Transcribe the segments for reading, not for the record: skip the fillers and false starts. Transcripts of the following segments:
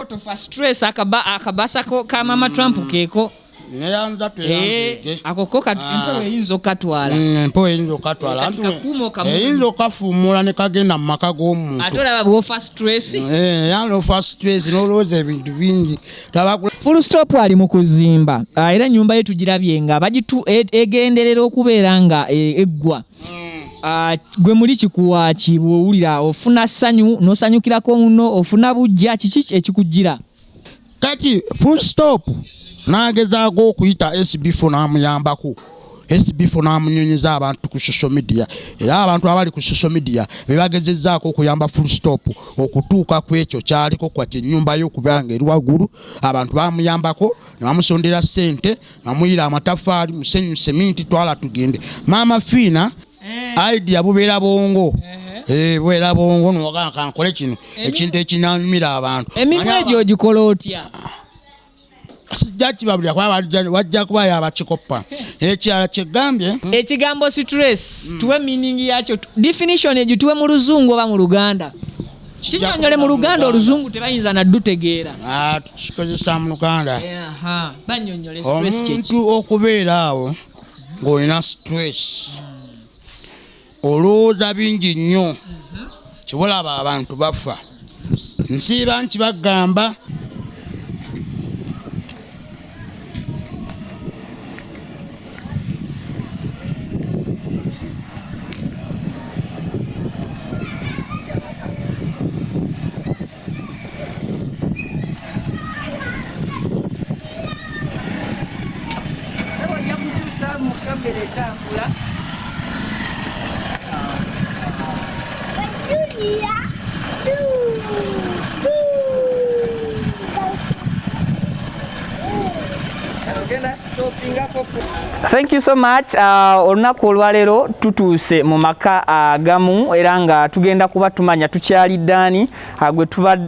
Tofa stress akabasa ka mama Trump keko neyanza pe akokoka empewo eyinza katwala empewo eyinza katwala eyinza kafumula ne kagenda mu maka g'omuntu ate olaba bw'ofa stress yano ofa stress n'olowooza ebintu bingi. Full stop ali mu kuzimba era ennyumba ye tugirabye nga bagitu egenderera okubeera nga eggwa. Gwe muli kikuwaaki bw'owulira ofuna ssanyu n'osanyukirako muno ofuna bujja kiki ekikugira? Kati Full Stop n'agezaako okuyita SB4 n'amuyambako. SB4 n'amunyonyoza abantu ku social media era abantu abali ku social media bebagezezzaako okuyamba Full Stop okutuuka ku ekyo kyaliko kwati ennyumba y'okubeera ng'eri waggulu. Abantu bamuyambako ne bamusondera ssente bamuyira amatafaali musenyu seminti twala tugende. Maama Fiina idea bubeera bongo bwera bongo n'ogaa kankole kino ekintu ekinanyumira abantu. Emirimu egyo ogikola otya? Sijja kibabulira kuba wajja kuba yabakikopa ekirala kyegambye ekigambo stress tuwe meaning yakyo definition egituwe mu luzungu oba mu Luganda kinyonyole mu Luganda oluzungu tebayinza naddutegeera tukikozesa mu Luganda banyonyole stress kyeki omuntu okubeera awo ng'olina stress olowooza bingi nnyo kibolaba abantu bafa nsiiba nti bagamba Thank you so much. Olunaku olwaleero tutuuse mu maka agamu era nga tugenda kuba tumanya tukyali ddaani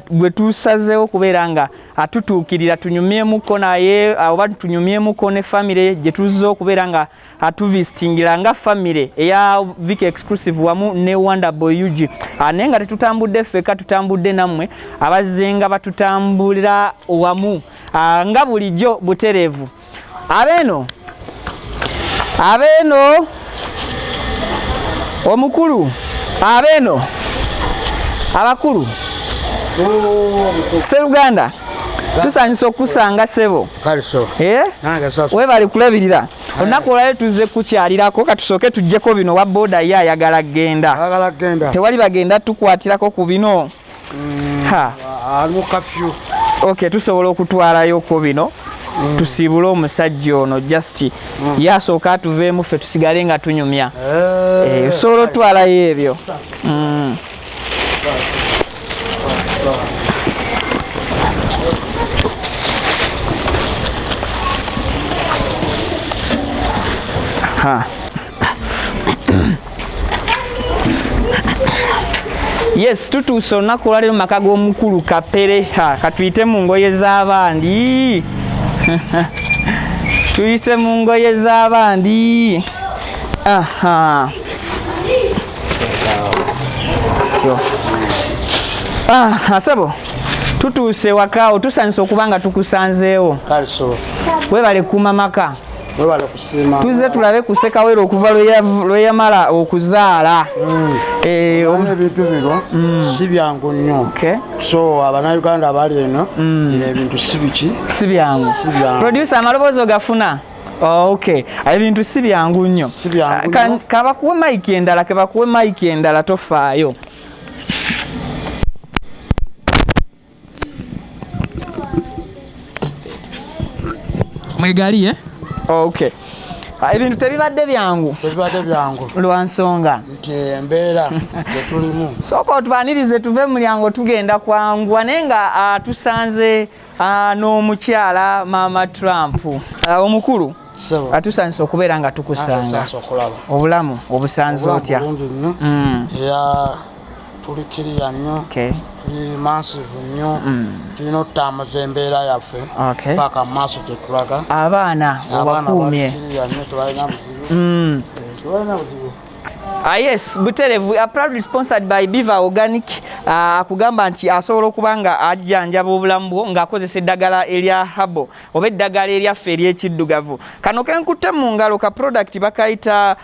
gwe tusazeewo kubeera nga atutuukirira tunyumyemuko naye oba tunyumyemuko ne family gye tuzze okubeera nga atuvisitingira nga family eya Vic Exclusive wamu ne Wonderboy UG. Naye nga tetutambudde ffeka tutambudde nammwe abazze nga batutambulira wamu nga bulijjo butereevu. Abeno omukulu abeno abakulu Sseruganda tusanyusa okusanga sebo we bali kulabirira olunaku olwaleero tuzze kukyalirako katusooke tujjeko bino wa boda ye ayagala genda tewali bagenda tukwatirako ku bino okay tusobola okutwalayo ko bino tusiibule omusajja ono just yasooka atuveemu ffe tusigale nga tunyumya osobola otwalayo ebyo yes tutuuse olunaku olwaleero mu maka g'omukulu Kapere katuyite mu ngoye z'abandi tuyise mu ngoye z'abandi asabo tutuuse wakaawo tusanyusa okuba nga tukusanzeewo webale kuuma maka tuzze tulabe kusekawera okuva lwe yamala okuzaala ebintu bino si byangu nnyo so abannayuganda bali eno ebintu si byangu producer amaloboozi ogafuna okay ebintu si byangu nnyo kabakuwe mayiki endala tofaayo mwegali okay ebintu tebibadde byangu lwa nsonga nti embeera tetulimu sooka otubanirize tuve mu mulyango tugenda kwanguwa naye nga tusanze n'omukyala Maama Trump omukulu atusanyusa okubeera nga tukusanga obulamu obusanze otya tuli kiriya nnyo tuli massive nnyo tulina otutambuza embeera yaffe paka mu maaso tetulaga abaana obakuumye kiriya nnyo tebalina buzibu Yes, Buterevu, we are proudly sponsored by Biva Organic. Akugamba nti asobola okuba nga ajjanjaba obulamu bwo ng'akozesa eddagala erya habo oba eddagala eryaffe ery'ekiddugavu. Kano kenkutte mu ngalo ka product bakayita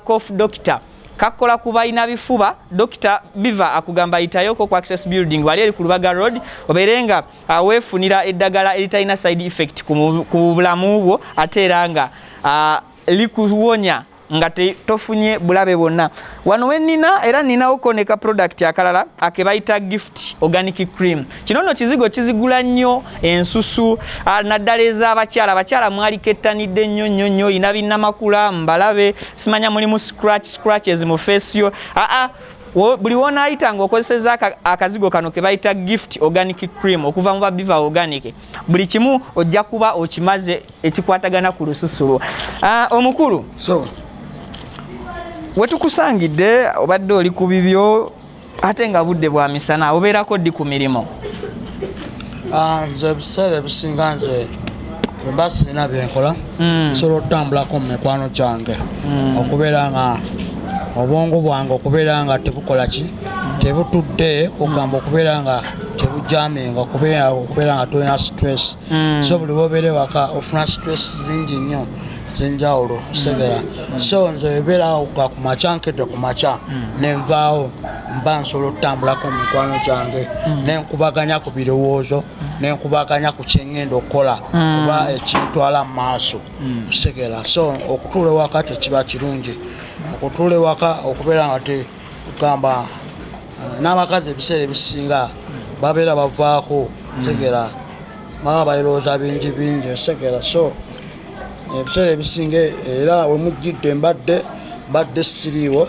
Cough Doctor. Kakola ku balina bifuba. Dr. Biva akugamba ayitayoko ku Access Building wali eri ku Lubaga Road oberenga weefunira eddagala eritalina side effect ku bulamu bwo ate era nga likuwonya nga tofunye bulabe bonna. Wano wennina era ninawoko ne ka product akalala akebayita Gift Organic Cream. Kino nno kizigo kizigula nnyo ensusu naddala ez'abakyala. Abakyala mwalikettanidde nnyo ina binnamakula mbalabe simanya mulimu scratches mu face yo. Buli wona ayita ng'okozeseza akazigo kano ke bayita Gift Organic Cream okuva mu Biva Organic. Buli kimu ojja kuba okimaze ekikwatagana ku lususu. Omukulu. So wetukusangidde obadde oli ku bibyo ate nga budde bwa misana obeerako ddi ku mirimu? Nze ebiseera ebisinga nze bwemba sirina byenkola nsobola okutambulako mu mikwano gyange okubeera nga obwongo bwange okubeera nga tebukola ki tebutudde kugamba okubeera nga tebujaminga okubeera nga tolina stress. So buli bobeere waka ofuna stress zingi nnyo zenjawulo segera. So nze ebeera nga ku makya nkedde ku makya nenvaawo mba nsobola okutambulako mu mikwano gyange nenkubaganya ku birowoozo nenkubaganya ku kyengenda okukola kuba ekintwala mu maaso segera. So okutuula ewaka tekiba kirungi. Okutuula ewaka okubeera nga tegamba n'abakazi ebiseera ebisinga babeera bavaako segera baba balowooza bingi segera. So ebiseera ebisinga era wemujjidde mbadde siriiwo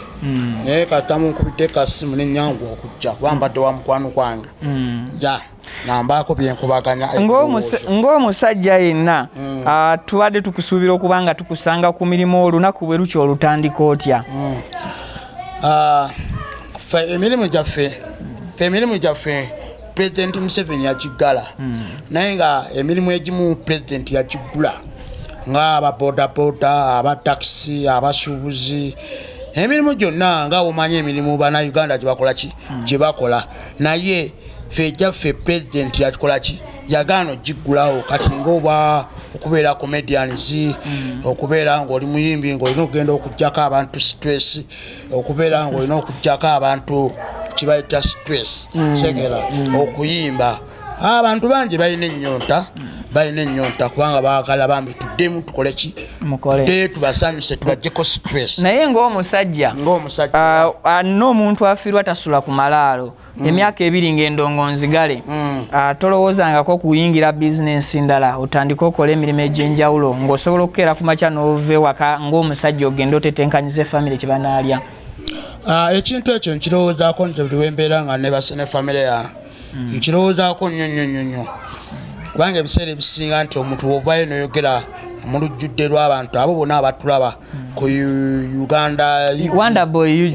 naye katamu nkubidde kasimu nenyangu okujja kuba mbadde wa mukwano kwange nambaako byenkubaganya. Ng'omusajja yenna tubadde tukusuubira okuba nga tukusanga ku mirimu olunaku bwe lukya olutandika otya? Emirimu gyaffe Pulezidenti Museveni yagiggala naye nga emirimu egimu Pulezidenti yagiggula ng'ababodaboda abatakisi abasuubuzi emirimu gyonna nga omanyi emirimu bannayuganda gyebakola ki gyebakola naye fejjaffe Pulezidenti yakikola ki yagaana ogiggulawo kati ng'oba okubeera comedians okubeera ng'oli muyimbi ng'olina okugenda okuggyako abantu stress okubeera ng'olina okuggyako abantu kibayita stress segera okuyimba. Abantu bangi balina ennyonta kubanga baagala bambi tuddemu tukole ki tudde tubasanyuse tubaggyeko stress. Naye ng'omusajja n'omuntu afiirwa tasula ku malaalo emyaka 2 ng'endongo nzigale tolowoozangako kuyingira bizinensi ndala otandika okola emirimu egy'enjawulo ng'osobola okukeera ku makya n'ova ewaka ng'omusajja ogenda otetenkanyiza efamire kye banaalya? Ekintu ekyo nkirowoozaako nze buli wembeera nga ne famire yange nkirowoozaako nnyo kubanga ebiseera ebisinga nti omuntu wovaayo noyogera mu lujjudde lw'abantu abo bonna abatulaba ku Uganda Wonderboy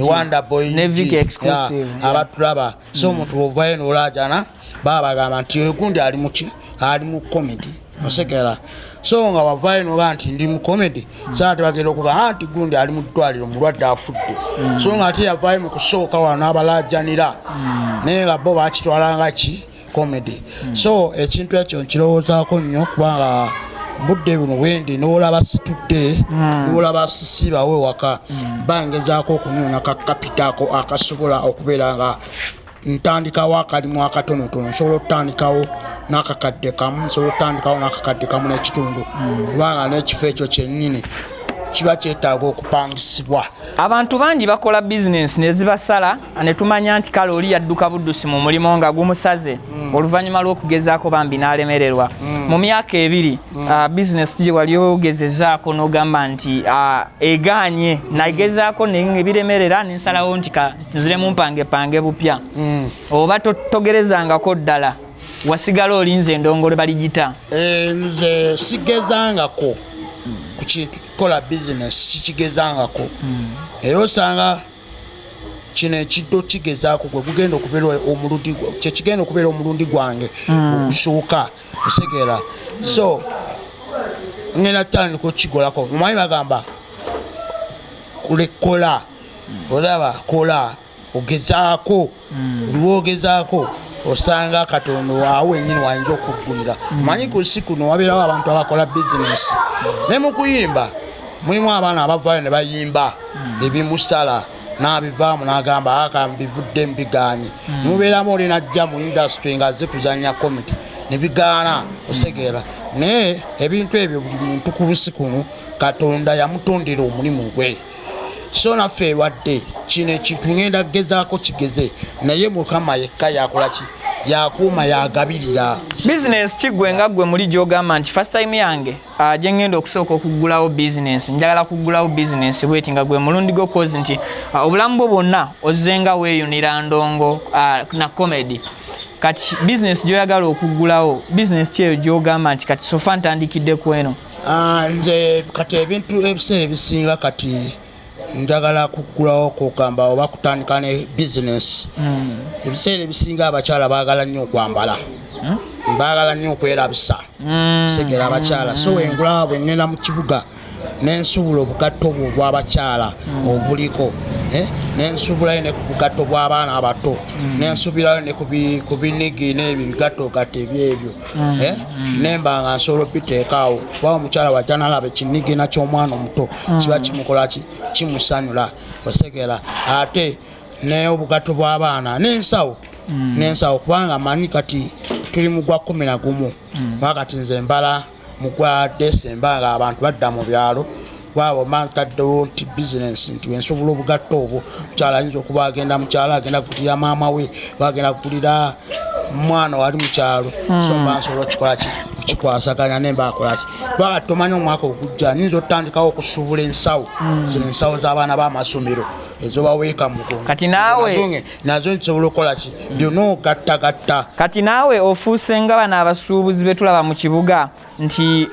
abatulaba. So omuntu wovaayo nolajana baba bagamba nti gundi ali mu comedy osekera. So nga wavaayo noga nti ndi mu comedy saate bagenda okuga nti gundi ali mu ddwaliro mulwadde afudde. So nga ate yavaayo mu kusooka wano abalajanira naye nga bo bakitwalanga ki comedy. So ekintu ekyo nkirowoozaako nnyo kubanga budde buno wendi n'olaba situdde n'olaba sisibawe waka bangezaako okunyona kakapitaako akasobola okubeera nga ntandikawo akalimu akatonotono nsobola okutandikawo n'akakadde kamu nsobola okutandikawo n'akakadde kamu n'ekitundu kubanga n'ekifo ekyo kyennyini kiba kyetaaga okupangisibwa. Abantu bangi bakola bizinensi ne zibasala ne tumanya nti kale oli yadduka buddusi mu mulimo nga gumusaze oluvannyuma lw'okugezaako bambi n'alemererwa. Mu myaka 2 bizinensi gye wali ogezezaako n'ogamba nti egaanye nagezaako nebiremerera nensalawo nti nziremu mpange bupya oba togerezangako ddala wasigala olinze endongole baligita? Nze sigezangako ku kintu kola business kikigezangako era osanga kino ekiddo kigezaako gwe gugenda okubeera omulundi kyekigenda okubeera omulundi gwange okusooka osegera. So ngenda tandika okigolako omanyi bagamba kola olaba kola ogezaako luwogezaako osanga Katonda waawe nyini wayinza okuggulira manyi ku nsi kuno wabeerawo abantu abakola bizinesi ne mu kuyimba mulimu abaana abavaayo ne bayimba ebimusala n'abivaamu n'agamba akambivudde mbiganye mubeeramu oli najja mu industry ng'azze kuzannya comedy ne bigaana osegeera naye ebintu ebyo buli muntu ku nsi kuno Katonda yamutondera omulimu gwe so naffe wadde kino ekintu ngenda kugezaako kigeze naye Mukama yekka yakola ki yakuuma yagabirira business kigwe nga gwe muli gy'ogamba nti first time yange gye ngenda okusooka okuggulawo business njagala kuggulawo business bweti nga gwe mulundi gwo kozi nti obulamu bwo bwonna ozzenga weeyunira ndongo na comedy kati business gy'oyagala okuggulawo business kyeyo gy'ogamba nti kati sofa ntandikidde ku eno nze kati ebintu ebiseera ebisinga kati njagala kuggulawo kugamba oba kutandika ne business ebiseera ebisinga abakyala baagala nnyo okwambala baagala nnyo okwerabisa segera abakyala so wengula bwe ngenda mu kibuga nensuubula obugatto bwo bw'abakyala obuliko nensuubulayo ne ku bugatto bw'abaana abato nensuubirayo ne ku binigi n'ebyo bigattogatta ebyebyo nemba nga nsobola obiteekaawo kuba omukyala wajja nalaba ekinigi naky'omwana omuto kiba kimukola kimusanyula osegera ate ne obugatto bw'abaana n'ensawo kubanga manyi kati tuli mu gwa 11 kati nze mbala mu gwa Desemba nga abantu badda mu byalo wabo mantaddewo nti business nti wensobola obugatto obwo mukyala ayinza okuba agenda mukyala agenda kukulira maama we bagenda kukulira mwana wali mukyalo so mba nsobola okikola kikwasaganya nemba akola ki baga tomanyi omwaka ogujja nyinza otandikawo okusuubula ensawo zino ensawo z'abaana b'amasomero ezo baweeka mugongo kati naawe nazo nsobola okukola ki byonna ogattagatta kati naawe ofuuse nga bano abasuubuzi be tulaba mu kibuga nti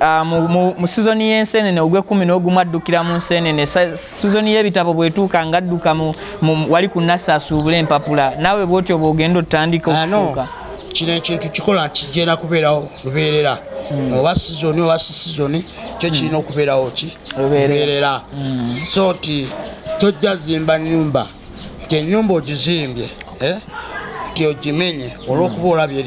mu sizoni y'ensenene ogw'ekumi n'ogumu addukira mu nsenene sizoni y'ebitabo bwetuuka nga adduka wali ku nasi asuubula empapula naawe bwotyo bwogenda otandika okufuuka kino ekintu kikola kigenda kubeerawo lubeerera oba sizoni oba si sizoni kyo kirina okubeerawo ki lubeerera so nti tojja zimba nnyumba nti ennyumba ogizimbye nti ogimenye olw'okuba olabye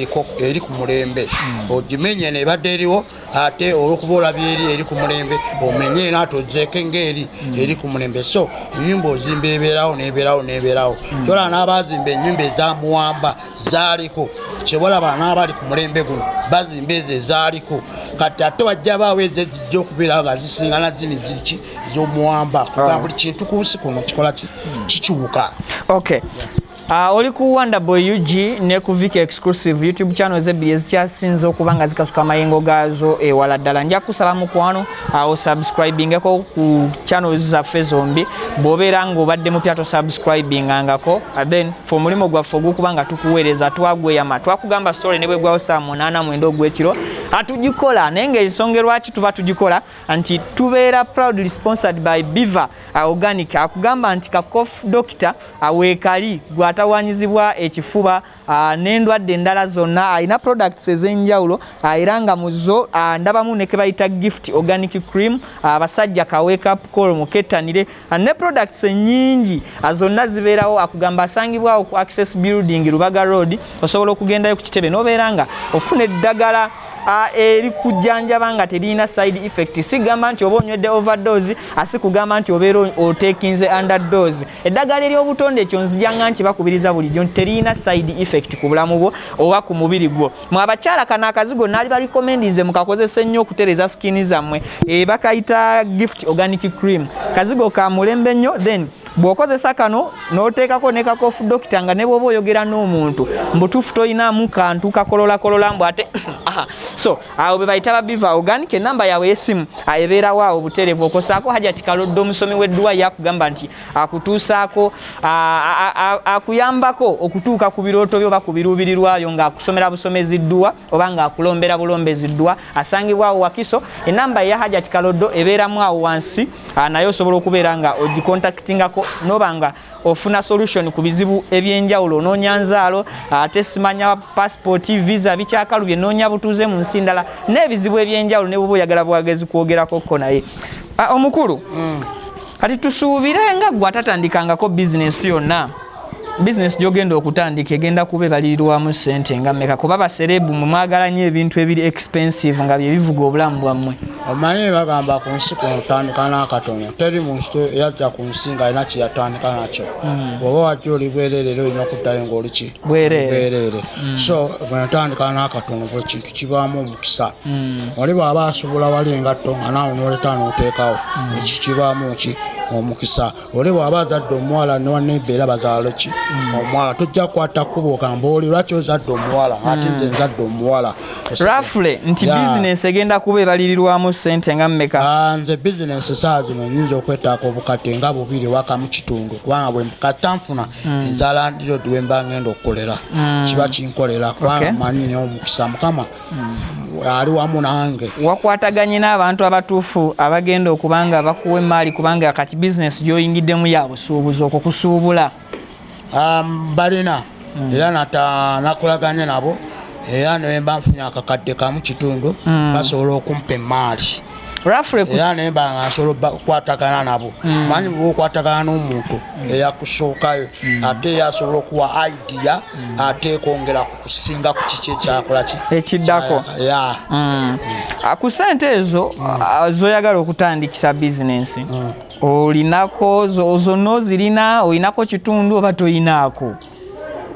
eri ku mulembe ogimenye nebadde eriwo ate olw'okuba olabye eri ku mulembe omenye naate ogyeko ng'eri ku mulembe so ennyumba ozimba ebeerawo kyolaba n'abazimba ennyumba ezamuwamba zaaliko kyebalaba n'abali ku mulembe guno bazimba ezo ezaaliko kati ate wajja baawo ezo ezijja okubeerawo nga zisingana zini ziriki z'omuwamba kugamba buli kintu ku nsi kuno kikola kikiwuka okay oli ku Wonderboy UG ne ku Vic Exclusive YouTube channels ebbiri ezikyasinze okuba nga zikasuka amayengo gaazo ewala ddala nja kusaba mukwano osubscribingeko ku channels zaffe zombi bw'obeera ng'obadde mupya tosubscribingangako then fe omulimu gwaffe ogukuba nga tukuweereza twagweyama twakugamba story ne bwe gwawo saa 8:09 ogw'ekiro atugikola naye ng'ensonga lwaki tuba tugikola nti tubeera proudly sponsored by Biva Organic akugamba nti ka cough doctor aweekali atawanyizibwa ekifuba n'endwadde endala zonna alina products ez'enjawulo era nga muzo ndabamu ne ke bayita gift organic cream abasajja ka wake up call mukettanire ne products nyingi zonna zibeerawo akugamba asangibwawo ku Access Building Lubaga Road osobola okugendayo ku kitebe n'obeera nga ofuna eddagala eri kujjanjaba nga terina side effect sigamba nti oba onywedde overdose asikugamba nti obeera otekinze underdose eddagala ery'obutonde ekyo nzijanga nti bakubiriza bulijjo terina side effect ku bulamu bwo oba ku mubiri gwo mwe abakyala kana akazigo naali balikomendize mukakozesa ennyo okutereza skini zammwe bakayita gift organic cream kazigo ka mulembe nnyo then bw'okozesa kano n'oteekako ne kakofu dokita nga ne bw'oba oyogera n'omuntu mbutuufu toyinaamu kantu kakolola mbu ate so awo be bayita ba Biva Organic enamba yawe y'essimu ebeerawo awo butereevu okosaako Hajati Kaloddo omusomi w'edduwa yakugamba nti akutuusaako akuyambako okutuuka ku birooto byo oba ku biruubirirwayo ng'akusomera busomezi ddwa oba ng'akulombera bulombezi ddwa asangibwa awo Wakiso enamba ya Hajati Kaloddo ebeeramu awo wansi naye osobola okubeera nga ogikontaktingako nobanga ofuna solution ku bizibu ebyenjawulo noonya nzaalo ate simanya passport visa bikyakalubye noonya butuuze mu nsi ndala n'ebizibu ebyenjawulo ne bw'oba oyagala bwagezi kwogerako naye omukulu kati tusuubire nga gwe atatandikangako bizinesi yonna bizinesi gy'ogenda okutandika egenda kuba ebalirirwamu ssente nga mmeka kuba baserebu mwagala nnyo ebintu ebiri expensive nga bye bivuga obulamu bwammwe omanyi bagamba ku nsi kuno otandika n'akatono teri muntu yajja ku nsi ng'alina kye yatandika nakyo oba wajja oli bwereere era olina okuddayo ng'oli ki bwereere so bwenotandika n'akatono bwe kintu kibaamu omukisa oli bw'aba asobola wali engatto nga naawe n'oleta n'oteekawo ekyo kibaamu ki omukisa oli bw'aba azadde omuwala ne wanneebeera bazaalo ki omuwala tojja kukwata kkubo ogamba oli lwaki ozadde omuwala ate nze nzadde omuwala rafule nti bizinesi egenda kuba ebalirirwamu ssente nga mmeka nze bizinesi saa zino nyinza okwetaaka obukadde nga 2 waka mu kitundu kubanga bwe katanfuna enzaala ndirodi we mba ngenda okukolera kiba kinkolera kubanga manyi ne omukisa mukama ali wamu nange wakwataganye n'abantu abatuufu abagenda okubanga bakuwa emaali kubanga kati bizinesi gy'oyingiddemu ya busuubuzi okwo kusuubula balina era nakolaganye nabo era nemba nfunye akakadde kamu kitundu basobola okumpa emaali era nemba nga nsobola okukwatagana nabo manyi bwe okwatagana n'omuntu eyakusookayo ate yasobola okuwa idea ate kwongera kusinga ku kiki ekyakola ki ekiddako ku ssente ezo zoyagala okutandikisa bizinesi olinako zonna ozirina olinako kitundu oba toyinaako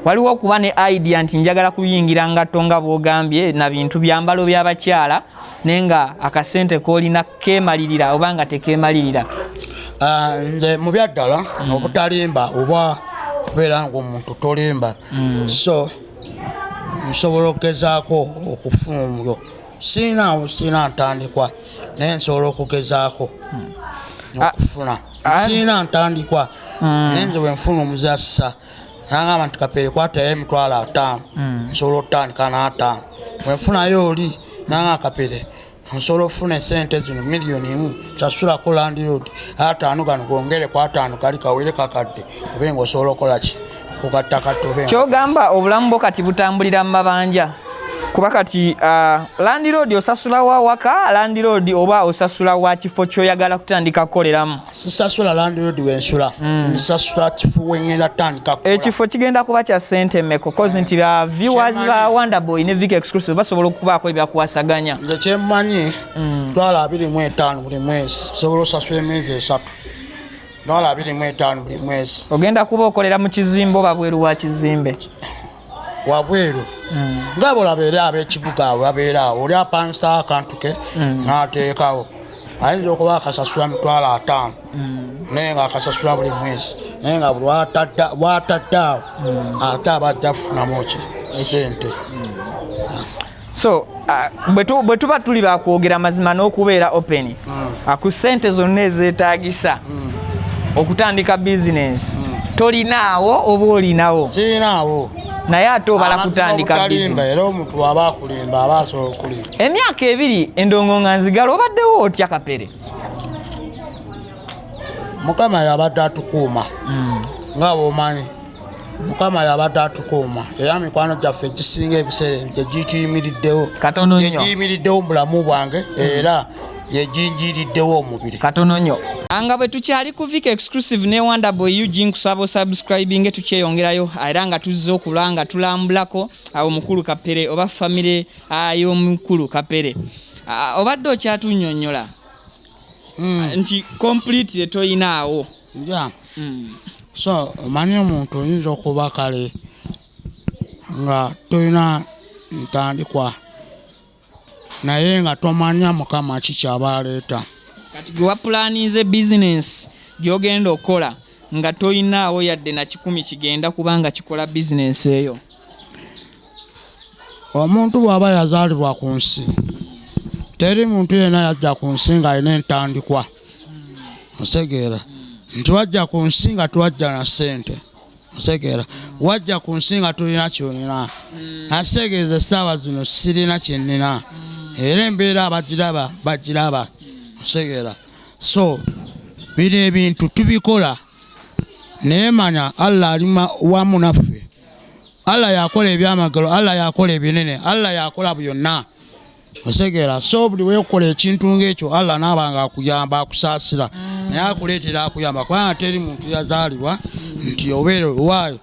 waliwo okuba ne idea nti njagala kuyingira ngatto nga bw'ogambye na bintu byambalo by'abakyala naye nga akasente koolina keemalirira oba nga tekeemalirira nze mu byaddala obutalimba oba kubeera ng'omuntu tolimba so nsobola okugezaako okufuna omulyo siina ntandikwa naye nsobola okugezaako okufuna siina ntandikwa naye nze bwe nfuna omuzassa nangamba nti Kapere kwatayo $5,000 nsobola okutandika n'5 bwe nfunayo oli nanga Kapere nsobola okufuna esente zino $1,000,000 kyasulako landlord 5 gano gongere ku 5 kali kawere kakadde obe ng'osobola okukola ki okugatta katto kyogamba obulamu bwo kati butambulira mu mabanja kuba kati landlord osasula wa waka landlord oba osasula wa kifo kyoyagala kutandika kukoleramu sisasula landlord wensula nsasula kifo wengenda tandika kukola ekifo kigenda kuba kya ssente mmeko kozi nti ba viewers ba Wonderboy ne Vic Exclusive basobola okubaako ebyakuwasaganya nze kyemmanyi $25 buli mwezi sobola osasula emyezi 3 $25 buli mwezi ogenda kuba okolera mu kizimbe oba bweru wa kizimbe wabweru nga bolabeera ab'ekibuga abo babeera awo oli apangisa akantu ke n'ateekawo ayinza okuba akasasula $5,000 naye nga akasasula buli mwezi naye nga buli bw'atadde awo ate abajja kufunamu ki sente so bwe tuba tuli bakwogera mazima n'okubeera open ku ssente zonna ezeetaagisa okutandika bizinesi tolinaawo oba olinawo siinaawo naye ate obala kutandika bizinesi era omuntu waba akulimba aba asobola okulimba emyaka 2 endongo nzigala obaddewo otya Kapere mukama yabadde atukuuma nga bw'omanyi mukama yabadde atukuuma era mikwano gyaffe egisinga ebiseera gyegiyimiriddewo katono nnyo gyegiyimiriddewo mu bulamu bwange era yejinjiriddewo omubiri katono nnyo anga bwe tukyali ku Vic Exclusive ne Wonderboy Eugene kusaba subscribing tukyeyongerayo era nga tuzze okulanga tulambulako awo mukulu Kapere oba family y'omukulu Kapere obadde okyatunyonnyola nti complete toyinaawo so omanyi omuntu oyinza okuba kale nga toyina ntandikwa naye nga tomanya mukama kikyaba aleeta kati gwe wapulaninze bizinesi gy'ogenda okukola nga toyinaawo yadde na 10 kigenda kubanga kikola bizinesi eyo omuntu bw'aba yazaalibwa ku nsi teri muntu yenna yajja ku nsi ng'alina entandikwa osegeera nti wajja ku nsi nga tuwajja na ssente osegeera wajja ku nsi nga tulina kyonina nasegeeza essaawa zino sirina kyennina era embeera bagiraba osegeera so bino ebintu tubikola naye manya Allah ali wamu naffe Allah yakola ebyamagalo Allah yakola ebinene Allah yakola byonna osegera so buli wekola ekintu ng'ekyo Allah n'abanga akuyamba akusaasira naye akuleetera akuyamba kubanga teri muntu yazaalibwa nti obeere waayo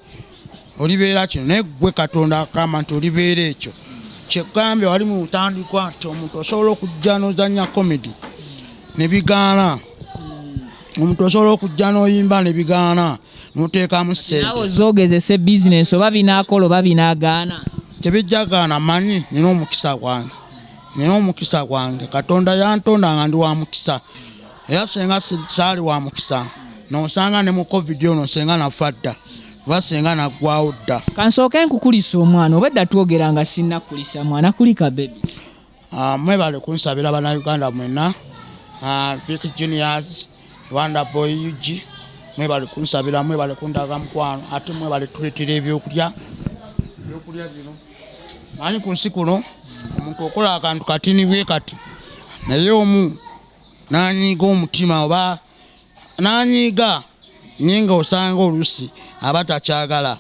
olibeera kino naye gwe Katonda akamba nti olibeera ekyo kyegambye wali mu ntandikwa nti omuntu osobola okujja n'ozannya komedi ne bigaana omuntu osobola okujja n'oyimba ne bigaana n'oteekamu ssente nawe ozoogezese bizinesi oba binaakola oba binaagaana tebijjagaana manyi nina omukisa gwange Katonda yantonda nga ndi wa mukisa era senga saali wa mukisa nosanga ne mu covid ono senga nafa dda oba senga naggwawo dda kansooke nkukulisa omwana obedda twogera nga sinnakulisa mwana kulika bebi mwebale kunsabira bannayuganda mwena Vic Juniors Rwanda Boy UG mwebale kunsabira mwebale kundaga mukwano ate mwebale tuleetera ebyokulya bino manyi ku nsi kuno omuntu okola akantu katini bwe kati naye omu nanyiga omutima oba nanyiga nyinga osanga olusi abatakyagala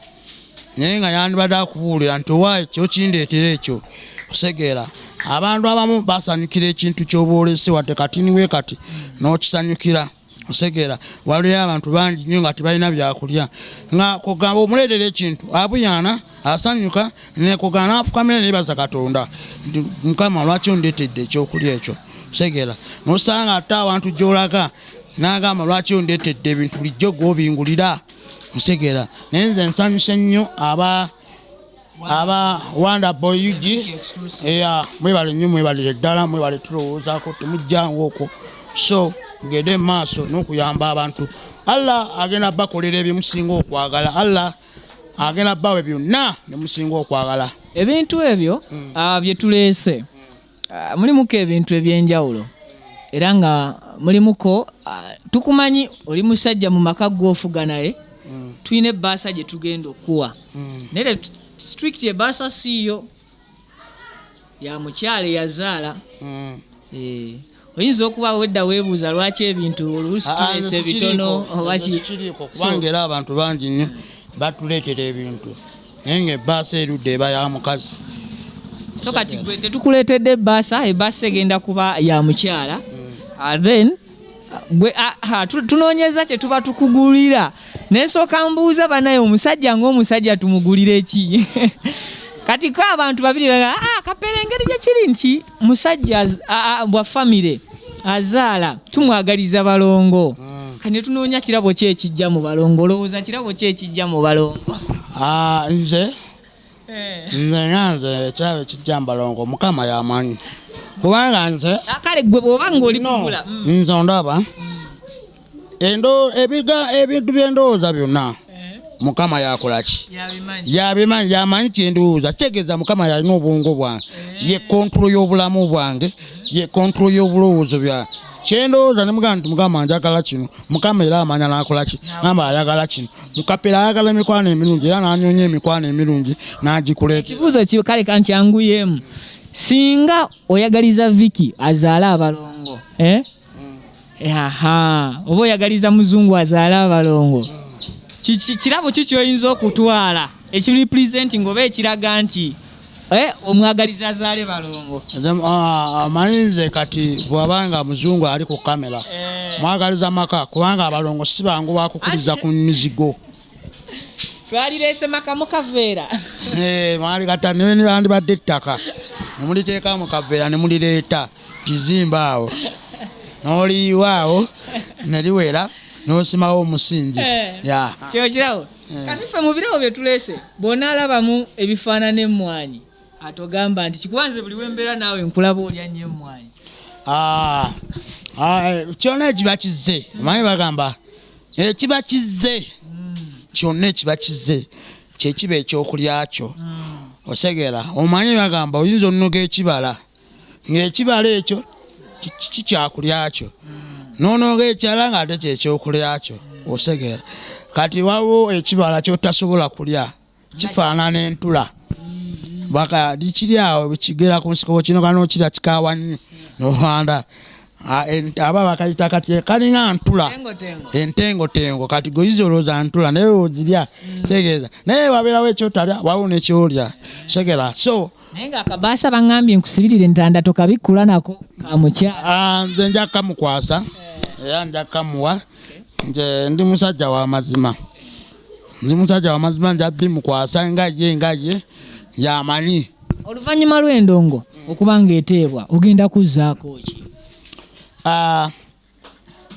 naye nga yandibadde akubuulira nti owa ekyo kindeetera ekyo osegera abantu abamu basanyukira ekintu ky'oboolese wadde katini bwe kati n'okisanyukira osegera waliyo abantu bangi nnyo nga tebalina byakulya nga kugamba omuleetera ekintu abuyaana asanyuka nekugana afukamira nebaza Katonda nti Mukama lwaki ondeetedde ekyokulya ekyo osegera nosanga ate abantu gy'olaga n'agamba lwaki ondeetedde ebintu bulijjo gw'obingulira osegera naye nze nsanyuse nnyo aba Wanda Boy UG mwebale nnyo mwebalire ddala mwebale tulowoozaako temujjangu okwo so gede maaso n'okuyamba abantu Allah agenda bakolera ebimusinga okwagala Allah agenda bawe byonna nemusinga okwagala ebintu ebyo bye tuleese mulimuko ebintu ebyenjawulo era nga mulimuko tukumanyi oli musajja mu maka g'ofuga naye tulina ebbaasa gye tugenda okuwa naye strict ebbaasa siiyo ya mukyala eyazaala oyinza okuba wedda weebuuza lwaki ebintu oluusi tuleese bitono kubanga era abantu bangi nnyo batuleetera ebintu naye nga ebbaasa erudde eba ya mukazi so kati gwe tetukuleetedde ebbaasa egenda kuba ya mukyala then tunoonyeza kye tuba tukugulira nensooka mbuuza banaye omusajja ng'omusajja tumugulira eki kati ko abantu babiri kapeera engeri gye kiri nti musajja bwa famire azaala tumwagaliza balongo kati tunoonya kirabo ki ekijja mu balongo olowooza kirabo ki ekijja mu balongo nze ekirabo ekijja mu balongo Mukama yamanyi kubanga nze kale gwe bw'oba ng'oli kugula nze ondaba ebintu by'endowooza byonna Mukama yakola ki yabimanyi yamanyi kyendowooza kitegeeza Mukama yalina obwongo bwange ye kontrolo y'obulamu bwange ye kontrolo y'obulowoozo byange kyendowooza ne mugamba nti Mukama njagala kino Mukama era amanya n'akola ki ngamba ayagala kino mukapeera ayagala emikwano emirungi era n'anyonya emikwano emirungi n'agikuleeta ekibuuzo kale kankyanguyeemu singa oyagaliza Vicky azaale abalongo oba oyagaliza muzungu azaale abalongo kirabo ki kyoyinza okutwala ekiripresenting oba ekiraga nti omwagaliza azaale balongo amanyize kati bwabanga muzungu ali ku kamera mwagaliza maka kubanga abalongo si bangu bakukuliza ku mizigo twalireese maka mukaveera mwali kata nibandibadde ettaka nemuliteeka mu kaveera nemulireeta tizimba awo noliyiwaawo neliwera nosimawo omusingi kyokirawo kati ffe mu birawo bye tuleese bw'onaalabamu ebifaanana emmwanyi atogamba nti kikubanze buli wembeera naawe nkulaba olya nnyo emmwanyi kyonna ekiba kizze omanyi bagamba ekiba kizze kyonna ekiba kizze kyekiba ekyokulya kyo osegera omanyi bagamba oyinza onnoga ekibala ng'ekibala ekyo kikyakulya kyo nonoga ekyala nga ate kyekyokulya kyo osegera kati waliwo ekibala kyotasobola kulya kifaanana entula baka dikiri awo bikigera ku nsiko kino kanokira kikawa nnyo nohanda aba bakayita kati kalinga ntula entengotengo kati goyiza olowooza ntula naye ozirya tegeeza naye wabeerawo ekyotalya waliwo nekyolya segera so naye ng'akabaasa baŋŋambye nkusibirire entanda tokabikkula nako kamukyala. Nze nja kamukwasa era nja kamuwa. Nze ndi musajja wa mazima. Nja bimukwasa nga ye yamanyi. Oluvannyuma lw'endongo okuba ng'eteebwa ogenda kuzzaako ki?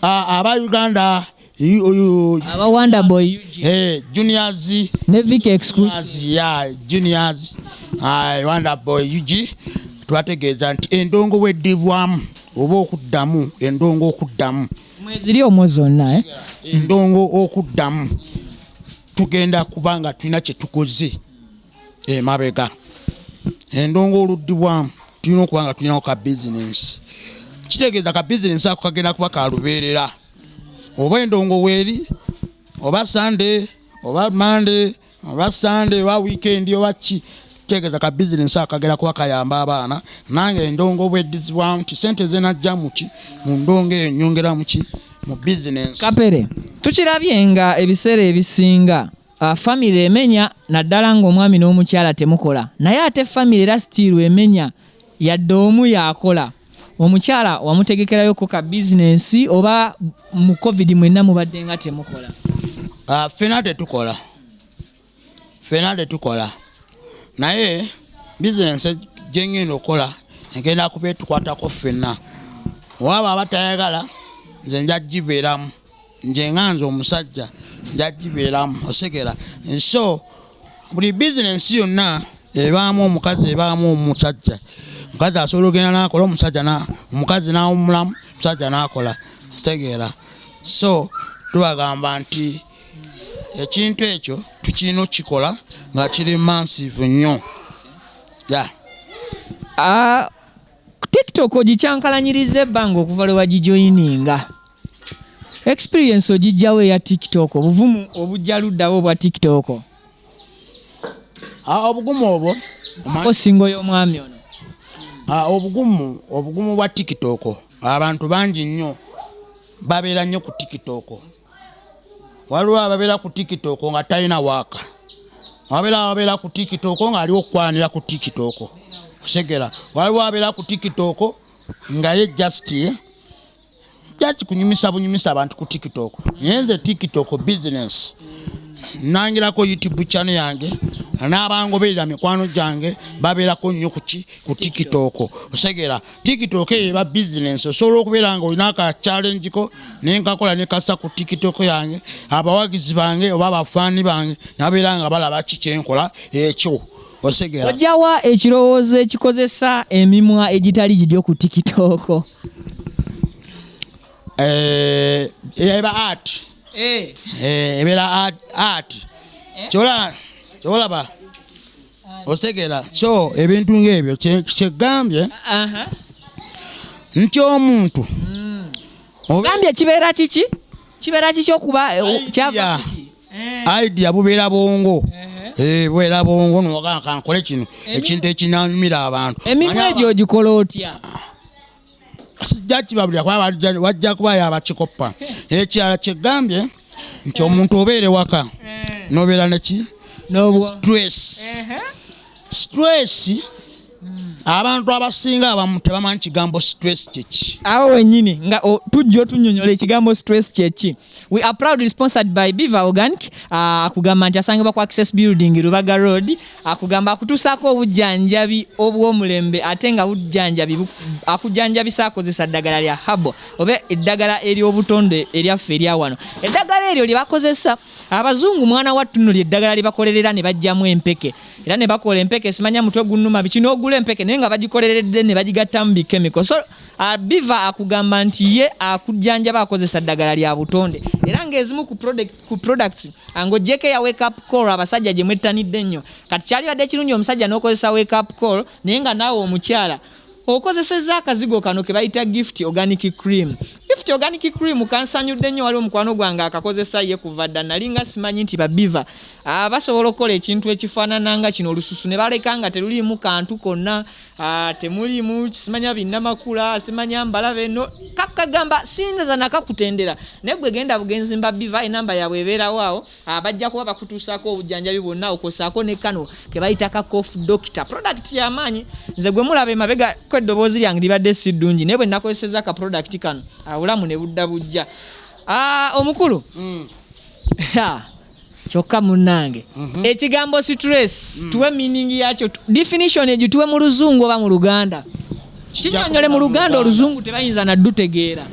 Aba Uganda aba Wonder Boy juniors ne Vic exclusive juniors Wonder Boy UG twategeeza nti endongo weddibwamu oba okuddamu endongo okuddamu mweziri omwo zonna endongo okuddamu tugenda kubanga tulina kye tukoze mabega endongo oluddibwamu tulina okubanga tulinawo ka bizinensi kitegeeza ka bizinensi ako kagenda kuba kalubeerera oba endongo weeri oba Sunday oba Monday oba Sunday oba weekend oba ki kitegeeza ka bizinensi ako kagenda kuba kayamba abaana nange endongo bweddizibwamu nti sente zenajja muki mu ndongo eyo nyongera muki mu bizinensi. Kapere tukirabye nga ebiseera ebisinga family emenya naddala ng'omwami n'omukyala temukola naye ate family era still emenya yadde omu yakola omukyala wamutegekerayo ka bizinensi oba mu covid mwenna mubadde nga temukola? Ffenna tetukola naye bizinensi gye ngenda okukola egenda kuba tukwatako ffenna waba abatayagala nze nja gibeeramu nje nganze omusajja nja gibeeramu osegera so buli bizinensi yonna ebaamu omukazi ebaamu omusajja omukazi asobola ogenda n'akola omukazi n'awumulamu omusajja n'akola osegera so tubagamba nti ekintu ekyo tukirina okukikola nga kiri massive nnyo. TikTok ogikyankalanyiriza ebbanga okuva lwe wagijoyininga experience ogijjawo eya TikTok obuvumu obujja luddawo obwa TikTok? Obugumu obwo osingo y'omwami ono obugumu bwa TikTok abantu bangi nnyo babeera nnyo ku TikTok. Waliwo ababeera ku TikTok nga talina waaka, wabeera ku TikTok nga ali okwanira ku TikTok osegera, waliwo abeera ku TikTok nga ye just kunyumisa abantu ku TikTok. Nyenze TikTok business nangirako YouTube channel yange n'abangoberera mikwano gyange babeerako nnyo ku TikTok osegera. TikTok eba business osobola okubeera nga olina aka challenge ko nenkakola nekasa ku TikTok yange abawagizi bange oba abafaani bange nabeera nga balaba kikyenkola ekyo osegera. Ojjawa ekirowoozo ekikozesa emimwa egitali gidyo ku TikTok? Eba art ebera art kyolaba osegera. So ebintu ng'ebyo kyegambye nti omuntu ogambye kibeera kiki okuba kyava kiki idea bubeera bongo bubeera bongo nogamba kankole kino ekintu ekinanyumira abantu. Emimwa egyo ogikola otya? Sijja kibabulira kuba wajja kuba yabakikopa. Ekirala kyegambye nti omuntu obeere waka nobeera neki stress. Abantu abasinga abamu tebamanyi kigambo stress kyeki. Awo wennyini nga tujja otunyonyola ekigambo stress kyeki. We are proudly sponsored by Biva Organic. Akugamba nti asangibwa ku Access Building Rubaga Road. Akugamba akutuusaako obujjanjabi obw'omulembe ate nga akujjanjabisa akozesa eddagala lya habo oba eddagala ery'obutonde eryaffe erya wano. Eddagala eryo lye bakozesa abazungu mwana wattu nno lyeddagala lye bakolerera ne bajjamu empeke era ne bakola empeke simanya mutwe gunnuma biki n'ogula empeke naye nga bagikoleredde ne bagigattamu bikemiko. So Biva akugamba nti ye akujjanjaba akozesa ddagala lya butonde era ng'ezimu ku products ng'oggyeko ya wake up call abasajja gye mwettanidde nnyo kati kyalibadde kirungi omusajja n'okozesa wake up call naye nga naawe omukyala okozesezza akazigo kano ke bayita gift organic cream. Gift organic cream kansanyudde nnyo wali omukwano gwange akakozesa ye kuva dda nalinga simanyi nti babiva basobola okukola ekintu ekifaanana nga kino olususu ne baleka nga teruliimu kantu konna temuliimu simanya binnamakula simanya mbalabe no kakagamba sinza nakakutendera naye gwe genda bugenzi mbabiva enamba yaabwe ebeerawo awo bajja kuba bakutuusaako obujjanjabi bwonna okosaako ne kano ke bayita ka cough doctor product y'amaanyi nze gwe mulaba emabega kw'eddoboozi lyange libadde si ddungi naye bwe nakozeseza ka product kano obulamu ne budda bujja omukulu kyokka munnange ekigambo stress tuwe meaning yakyo definition egituwe mu luzungu oba mu luganda kinyonyole mu luganda oluzungu tebayinza naddutegeera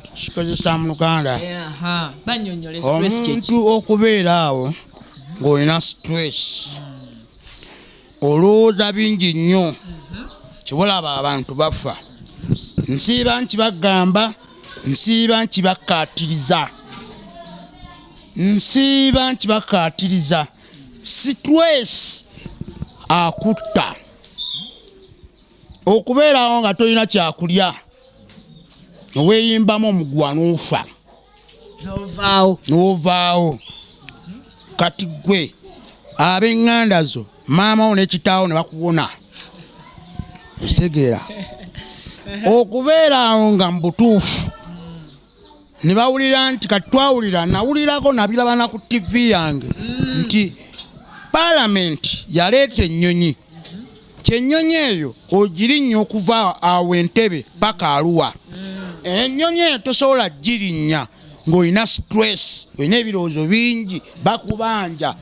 tukikozesa mu luganda banyonyole stress omuntu okubeera awo ng'olina stress olowooza bingi nnyo kibolaba abantu bafa nsiiba nkibagamba nsiiba nkibakkaatiriza stress akutta okubeerawo nga tolina kyakulya oweeyimbamu omuguwa n'ofa n'ovaawo kati gwe ab'eŋŋanda zo maama wo n'ekitaawo ne bakuwona ekitegeera okubeerawo nga mu butuufu ne bawulira nti kati twawulira nawulirako nabirabana ku TV yange nti paalamenti yaleeta ennyonyi kyennyonyi eyo ogirinnya okuva awo Entebbe paka Arua ennyonyi eyo tosobola girinnya ng'olina stress olina ebirowoozo bingi bakubanja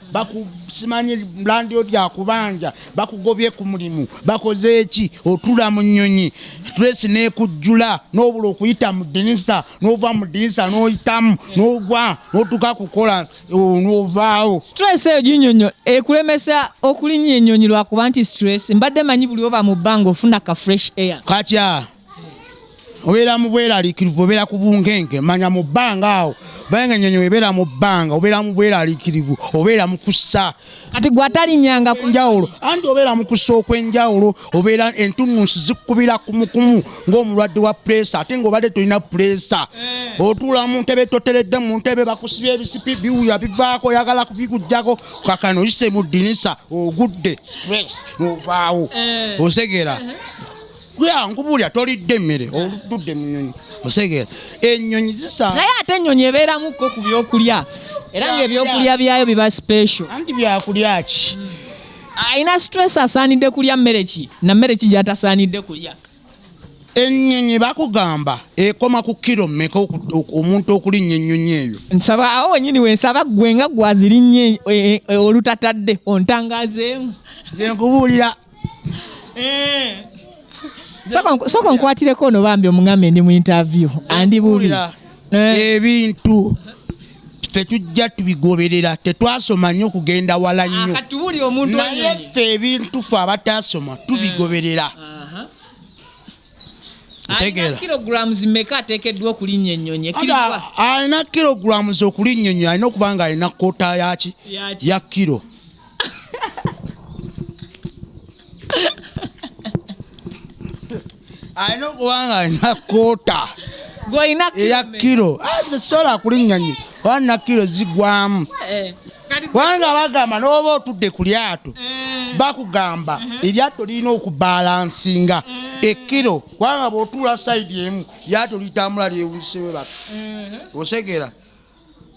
simanyi landio lyakubanja bakugobye ku mulimu bakoze eki otula mu nnyonyi stress neekujjula n'obula okuyita mu ddinisa n'ova mu ddinisa n'oyitamu n'ogwa n'otuka kukola n'ovaawo stress eyo ginyonyo ekulemesa okulinnya ennyonyi lwakuba nti stress mbadde manyi buli oba mu bbanga ofuna ka fresh air katya obeera mu bweraliikirivu obeera ku bungenge manya mu bbanga awo bayenga ennyonyi webeera mu bbanga obeera mu bweraliikirivu obeera mu kussa kati gwatalinnyanga ku njawulo anti obeera mu kussa okw'enjawulo obeera entunnunsi zikkubira kumukumu ng'omulwadde wa puresa ate ng'obadde tolina puresa otuula mu ntebe toteredde mu ntebe bakusibye ebisipi biwuya bivaako oyagala kubikuggyako kakano oyise mu ddinisa ogudde stress n'ovaawo osegera nkubulya tolidde emmere oludde mu nnyonyi osegera ennyonyi zisa naye ate ennyonyi ebeeramukko ku byokulya era ng'ebyokulya byayo biba special anti byakulya ki ayina stress asaanidde kulya mmere ki na mmere ki gy'atasaanidde kulya ennyonyi bakugamba ekoma ku kiro mmeka omuntu okulinnya ennyonyi eyo nsaba awo wenyini wensaba gwe nga gwazirinnye olutatadde ontangazeemu nkubuulira soko nkwatireko ono bambi omuŋambe ndi mu interview andi bubi ebintu tetujja tubigoberera tetwasoma nnyo kugenda wala nnyo naye ffe ebintu ffe abatasoma tubigoberera alina kilograms mmeka ateekeddwa okulinnya ennyonyi alina kilograms okulinnya ennyonyi alina okuba nga alina koota yaki ya kiro alina okuba nga alina koota eya kiro tesobola kulinnya nnyo olina kiro zigwamu kubanga bagamba n'oba otudde ku lyato bakugamba eryato lirina okubalansinga ekkiro kubanga bw'otuula sayidi emu lyato litambula lyewulisewe bati osegera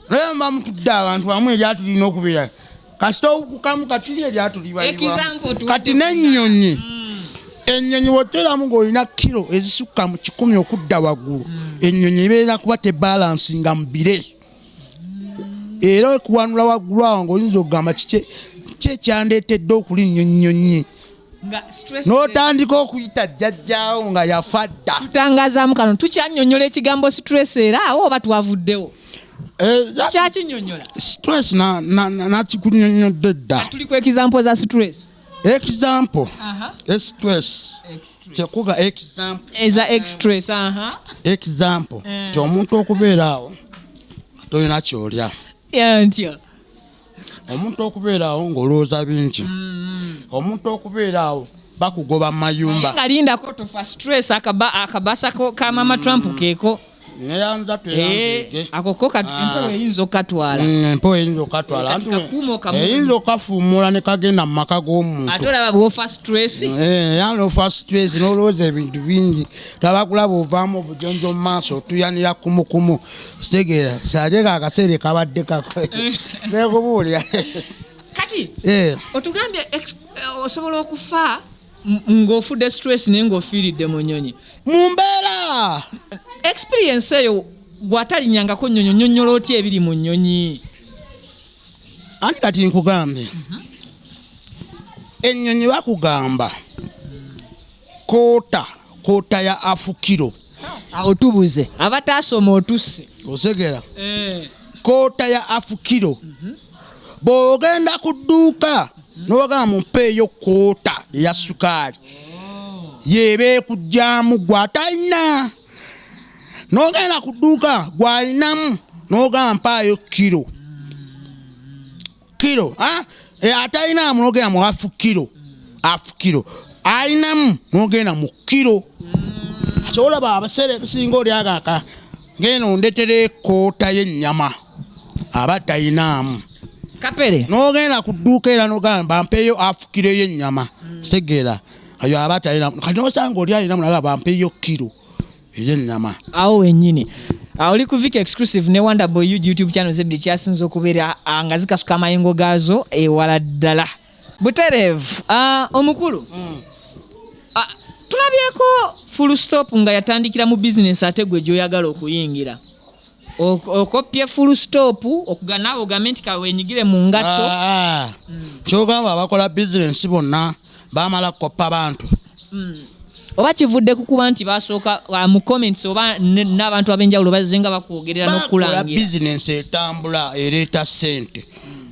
naye mba mutudde abantu bamu eryato lirina okubeera kasita okukamu kati eryato libalibwamu kati n'ennyonyi ennyonyi woteramu ng'olina kiro ezisukka mu 100 okudda waggulu ennyonyi ebeera kuba tebalansinga mu bire era okuwanula waggulu awo ng'oyinza okugamba kiki ekyandeetedde okulinnya ennyonyi n'otandika okuyita jjajjaawo nga yafa dda tutangazaamu kano tukyannyonnyola ekigambo stress era awo oba twavuddewo kyakinnyonnyola stress nakikunyonnyodde dda tuliko example za stress example stress kyekuga example eza exstress example ti omuntu okubeera awo tolina kyolya ntyo omuntu okubeera awo ng'olowooza bingi omuntu okubeera awo bakugoba mu mayumba nga lindako tofa stress akabasa ka mama Trump keeko neyanza tuyanzike akoko empewo eyinza okatwala empewo eyinza okatwala eyinza okafumula ne kagenda mu maka g'omuntu ate olaba bw'ofa stress yana ofa stress n'olowooza ebintu bingi tabakulaba ovaamu obujonjo mu maaso otuyanira kumukumu kitegeera saajeka akaseera kabadde kako nekubuulira kati otugambye osobola okufa ng'ofudde stress naye ng'ofiiridde mu nnyonyi mu mbeera experience eyo bw'atalinyangako nnyonyi nnyonnyola otya ebiri mu nnyonyi anti kati nkugambe ennyonyi bakugamba koota ya afukiro awo tubuze abataasoma otusse osegera koota ya afukiro bw'ogenda ku dduuka n'ogamba mumpeeyo koota eya sukaali yeeba ekugyamu gwatalina n'ogenda ku dduuka gwalinamu n'ogamba mpaayo kiro atalinamu n'ogenda mu afukiro alinamu n'ogenda mu kiro kyolaba abaseera ebisinga olyagaka ngeno ndetera ekoota y'ennyama aba talinamu kapere n'ogenda ku dduuka era n'ogamba mpeeyo afukiro y'ennyama tegeera ayo aba talinamu kati n'osanga oli alinamu naga bampeeyo kiro ey'ennyama awo wennyini oli ku Vic Exclusive ne Wonderboy YouTube channel zebiri kyasinza okubeera nga zikasuka amayengo gaazo ewala ddala butereevu omukulu tulabyeko full stop nga yatandikira mu business ate gwe gy'oyagala okuyingira okopye full stop okuganawo ogambe nti kawenyigire mu ngatto kyogamba abakola business bonna bamala koppa abantu oba kivudde kukuba nti basooka mu comments oba n'abantu ab'enjawulo bazzenga bakwogerera n'okulangira business etambula ereeta ssente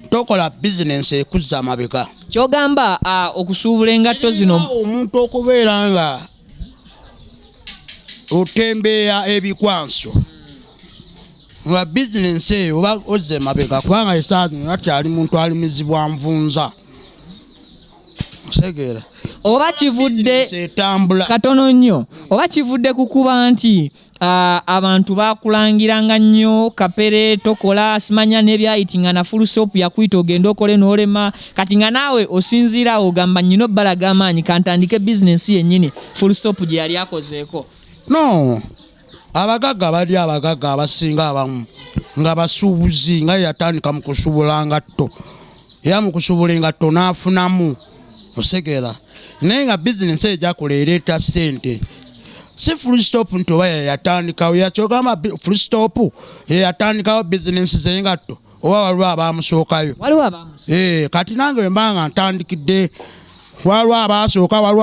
tokola business ekuzza amabega kyogamba okusuubula engatto zino omuntu okubeera nga otembeeya ebikwanso nga business eyo oba ozze mabega kubanga esaazi akyali muntu alimizibwa nvunza segeera oba kivudde katono nnyo oba kivudde kukuba nti abantu bakulangiranga nnyo kapere tokola simanya nebyayitinga na full stop yakuyita ogenda okole n'olema kati nga naawe osinziira ogamba nnyina obbalaga amaanyi kantandike bizinesi yennyini full stop gye yali akozeeko no abagagga bali abagagga abasinga abamu nga basuubuzi nga yatandika mu kusuubula ngatto era mu kusuubula engatto n'afunamu osegeera naye nga bizinesi ejakola ereeta ssente si full stop nti oba yatandikawo yakyogamba full stop yatandikawo bizinesi z'engatto oba waliwo abamusookayo kati nange wembanga ntandikidde waliwo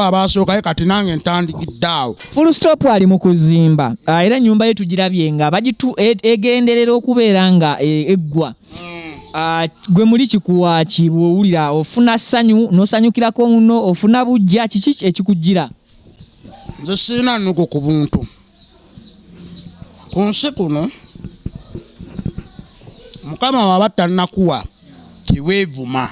abasookayo kati nange ntandikidde awo full stop ali mu kuzimba era ennyumba ye tugirabye nga bagitu egenderera okubeera nga eggwa gwe muli kikuwaaki bw'owulira ofuna ssanyu n'osanyukirako muno ofuna bujja kiki ekikugira nze sirina nnugo ku buntu ku nsi kuno mukama waba tannakuwa tiweevuma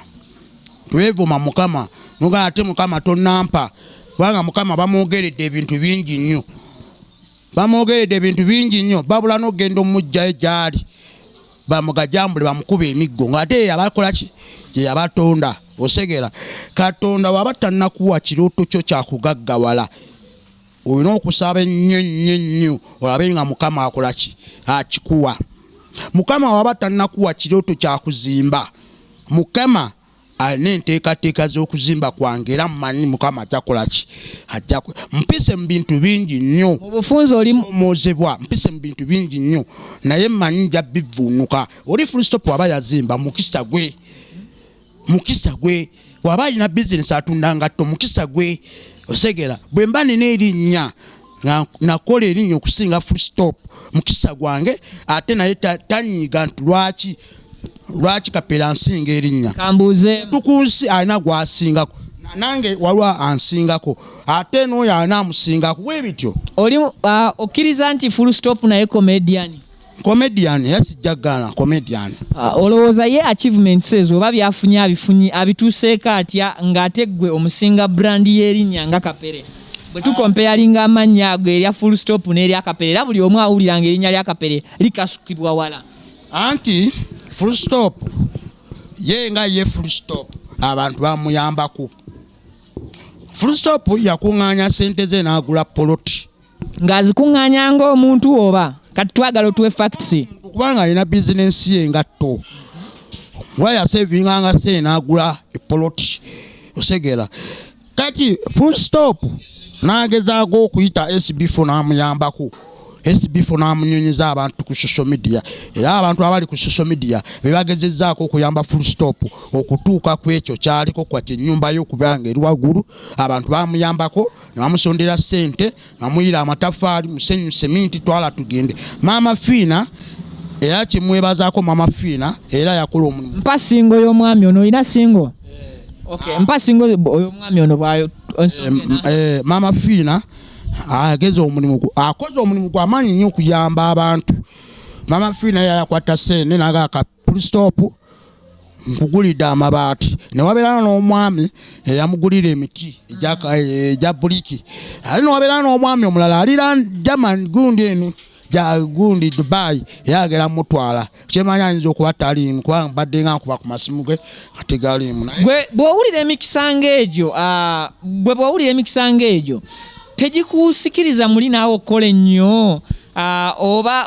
mukama nuga ate mukama tonnampa kubanga mukama bamwogeredde ebintu bingi nnyo babula n'ogenda omujjayo gyali bamugajambule bamukuba emiggo ng'ate yabakola ki gye yabatonda osegera katonda waba tannakuwa kirooto kyo kyakugaggawala olina okusaba ennyo olabe nga mukama akola ki akikuwa mukama waba tannakuwa kirooto kyakuzimba mukama alina enteekateeka z'okuzimba kwange era mmanyi mukama ajakola ki mpise mu bintu bingi nnyo obufunze olimozebwa mpise mu bintu bingi nnyo naye mmanyi nja bivuunuka oli full stop waba yazimba mukisa gwe waba alina bizinesi atunda ngatto mukisa gwe osegera bwe mba nina erinnya nakola erinnya okusinga full stop mukisa gwange ate naye tanyiiga nti lwaki kapera nsinga erinnya kambuuze tukunsi alina gwasingako nange waliwo ansingako ate n'oyo alina amusingako bwe bityo oli okkiriza nti full stop naye comedian yasijjagana comedian olowooza ye achievements ezo oba byafunye abituuseeko atya ng'ate ggwe omusinga brand y'erinnya nga kapere bwe tukompeyalinga amannya ago erya full stop n'erya Kapere era buli omu awuliranga erinnya lya Kapere likasukibwa wala anti full stop ye nga ye full stop abantu bamuyambako full stop yakuŋŋaanya sente ze n'agula poloti ng'azikuŋŋaanya ng'omuntu oba kati twagala otuwe facts kubanga alina bizinensi ye ngatto wa yasevinganga sente n'agula epoloti osegera kati full stop n'agezaako okuyita SB4 n'amuyambako SB4 n'amunyonyoza abantu ku social media era abantu abali ku social media bebagezezzaako okuyamba full stop okutuuka ku ekyo kyaliko kwati ennyumba y'okubanga eri waggulu abantu bamuyambako nebamusondera ssente namuyira amatafaali musenyu seminti twala tugende Maama Fiina era kimwebazaako Maama Fiina era yakola omulimu mpa singo y'omwami ono olina singo okay mpa singo y'omwami ono bwayo Maama Fiina akoze omulimu gw'amaanyi nnyo okuyamba abantu Maama Fiina yakwata ssente n'agaaka full stop nkugulidde amabaati ne wabeera n'omwami eyamugulira emiti egya buliki ali newabeera n'omwami omulala alira German gundi eno gundi Dubai yagera mutwala kyemanya ayinza okuba taliimu kubanga mbadde nga nkuba ku masimu ge kati galiimu bw'owulira emikisa ng'egyo tegikusikiriza muli naawe okukola ennyo oba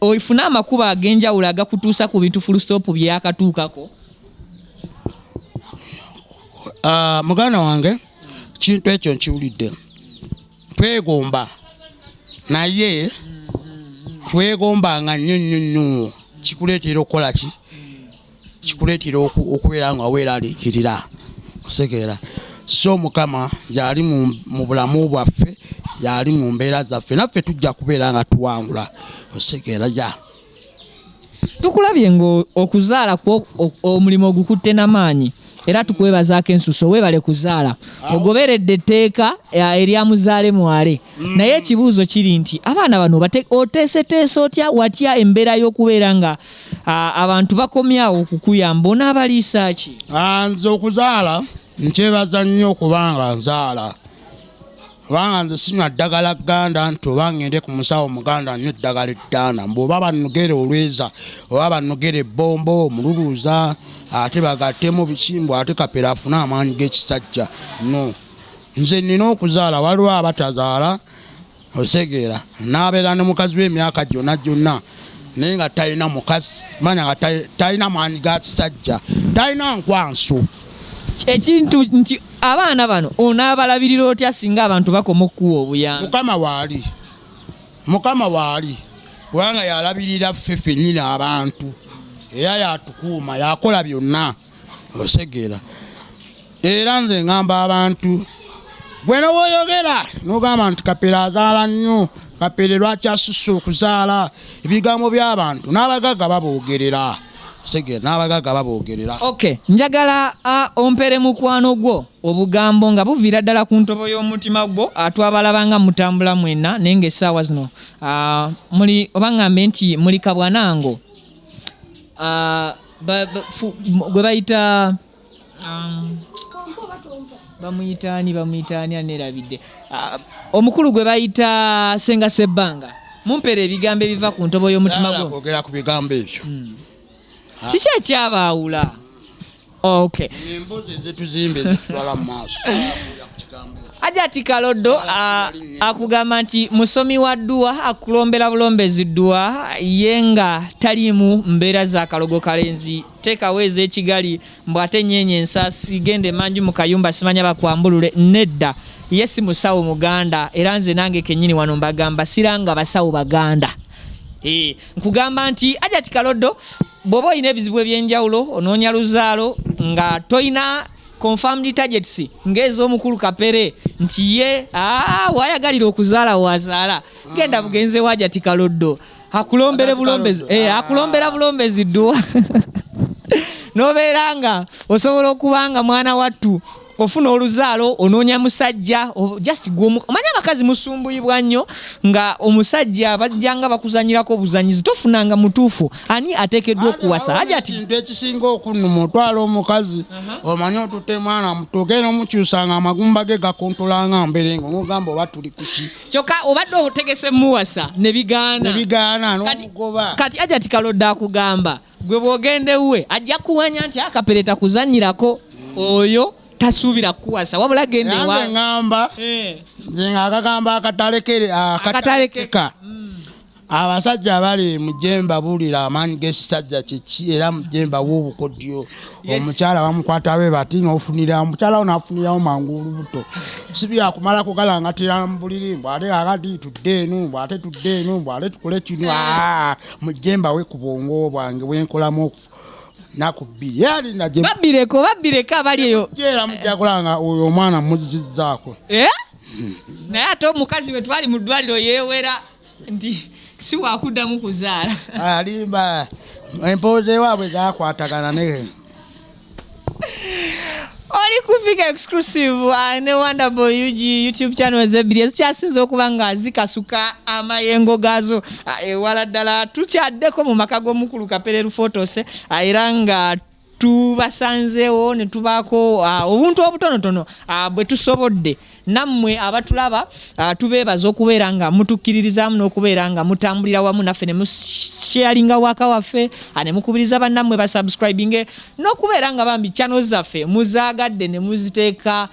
ofune amakubo ag'enjawulo agakutuusa ku bintu full stop byakatuukako muganda wange kintu ekyo nkiwulidde twegomba naye twegombanga nnyo kikuleetera okukola ki kikuleetera okubeera nga weeraliikirira kusekeera so Mukama yali mu bulamu bwaffe yali mu mbeera zaffe naffe tujja kubeera nga tuwangula osekeera ja tukulabye ng'okuzaala omulimu ogukutte n'amaanyi era tukwebazaako ensuso weebale kuzaala ogoberedde etteeka erya muzaale mwale naye ekibuuzo kiri nti abaana bano oteeseteese otya watya embeera y'okubeera nga abantu bakomyawo okukuyamba onaabaliisa ki nze okuzaala nkyebaza nnyo okubanga nzaala kubanga nze sinywa ddagala gganda nti oba ngende ku musawo muganda nnyo eddagala eddanda mbwoba bannogere olweza oba bannogere ebbombo omululuuza ate bagattemu bikimbo ate Kapere afune amaanyi g'ekisajja no nze nina okuzaala waliwo abatazaala osegeera n'abeera ne mukazi w'emyaka gyonna naye nga talina mukazi manya nga talina maanyi ga kisajja talina nkwanso ekintu nti abaana bano onaabalabirira otya singa abantu bakoma okuwa obuyambi Mukama waali kubanga yalabirira ffe ffennyini abantu era yatukuuma yakola byonna osegeera era nze ngamba abantu bwe nowoyogera n'ogamba nti Kapere azaala nnyo Kapere lwaki asusse okuzaala ebigambo by'abantu n'abagagga baboogerera n'abagagga baboogerera okay njagala ompere mukwano gwo obugambo nga buviira ddala ku ntobo y'omutima gwo twabalabanga mutambula mwenna naye ng'essaawa zino muli oba ngambe nti muli kabwanango gwe bayita bamuyitaani aneerabidde omukulu gwe bayita Senga Sebbanga mumpere ebigambo ebiva ku ntobo y'omutima gwo kwogera ku bigambo ebyo kiki ekyabaawula okay embuzi zetuzimbe zitwala mu maaso Hajati Kaloddo akugamba nti musomi wa dduwa akulombera bulombezi dduwa yenga talimu mbeera za kalogo kalenzi tekaweze ekigali mbwate nyenye ensasi gende manju mu kayumba simanya bakwambulule nedda yesi musawo muganda era nze nange kenyini wano mbagamba siranga basawo baganda nkugamba nti Hajati Kaloddo bobo ine ebizibu ebyenjawulo onoonya luzaalo nga toyina confirmed targets ngezo omukulu Kapere nti ye wayagalira okuzaala wazaala genda bugenze wa Hajati Kaloddo akulombere bulombezi akulombera bulombezi dduwa nobeeranga osobola okubanga mwana wattu ofuna oluzaalo onoonya musajja just gwomu omanya abakazi musumbuyibwa nnyo nga omusajja bajjanga bakuzanyirako obuzanyizi tofunanga mutuufu ani ateekeddwa okuwasa Hajati kintu ekisinga okunuma otwala omukazi omanye otutte mwana muto genda omukyusanga amagumba ge gakontolanga mbere ng'omugamba oba tuli kuki kyokka obadde otegese muwasa ne bigaana n'omugoba kati Hajati Kalodde akugamba gwe bw'ogendewe ajja kuwanya nti akapereta kuzanyirako oyo tasuubira kuwasa wabula gende wa ngamba nze ng'akagamba akatalekeka abasajja bali mujemba bulira amaanyi g'ekisajja kiki era mujemba w'obukodyo omukyala bamukwata be bati n'ofunira omukyala wo n'afunirawo mangu olubuto sibira kumala kugalangatira mu buliri mbwate kakati tudde eno mbwate tudde eno mbwate tukole kino mujemba we ku bwongo bwange bwenkolamu nakubbiri yalinda je babbireko abali eyo jera mujja kulanga oyo omwana muzizzaako naye ate omukazi we twali mu ddwaliro yeewera nti si wakuddamu kuzaala alimba empoze waabwe zakwatagana ne oli kufika exclusive ne Wonderboy UG YouTube channel zebiri ezikyasinze okuba nga zikasuka amayengo gazo ewala ddala tukyaddeko mu maka g'omukulu Kapereru Photos era nga tubasanzeewo ne tubaako obuntu obutonotono bwe tusobodde nammwe abatulaba tubeebaza okubeera nga mutukkiririzaamu n'okubeera nga mutambulira wamu naffe ne musharinga waka waffe ne mukubiriza bannammwe basubscribinge n'okubeera nga bambi channel zaffe muzaagadde ne muziteeka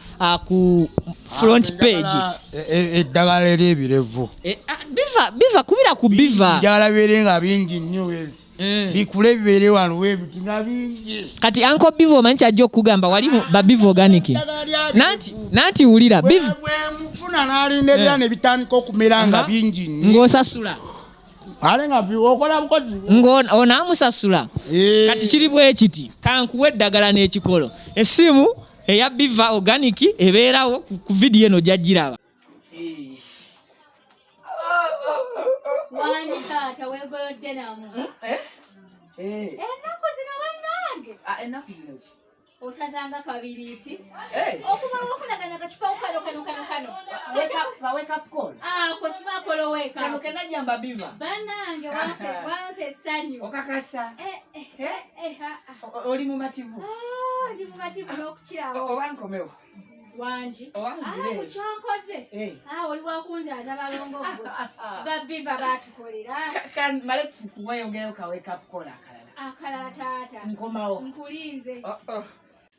ku front page eddagala ery'ebirevu biva kubira ku biva njagala bibeere nga bingi nnyo bikule bibere wano webiti nga bingi kati anko Bivo omanyi kyajja okugamba wali ba Bivo organic nanti wulira Bivo mufuna n'alinderera ne bitandika okumera nga bingi ng'osasula ale nga okola bukozi onaamusasula kati kiri bwe kiti kankuwa eddagala n'ekikolo essimu eya Biva organic ebeerawo ku vidiyo eno gyagiraba Wani tata wegolodde namu. Ennaku zino bannange. Ennaku zino ki? Osazanga kabiri iti. Okuba ofunaganya kakipa kano. Wake up call. Kosiba kolo wake up. Kano kenajamba Biva. Bannange wampe sanyu. Okakasa. Oli mu mativu. Ndi mu mativu n'okukirawo. Obankomewo. Wanji kuchonkoze oli wakunzaza balongo Biva batukolera male kuwayongera ka wake up call akalala tata nkomawo nkulinze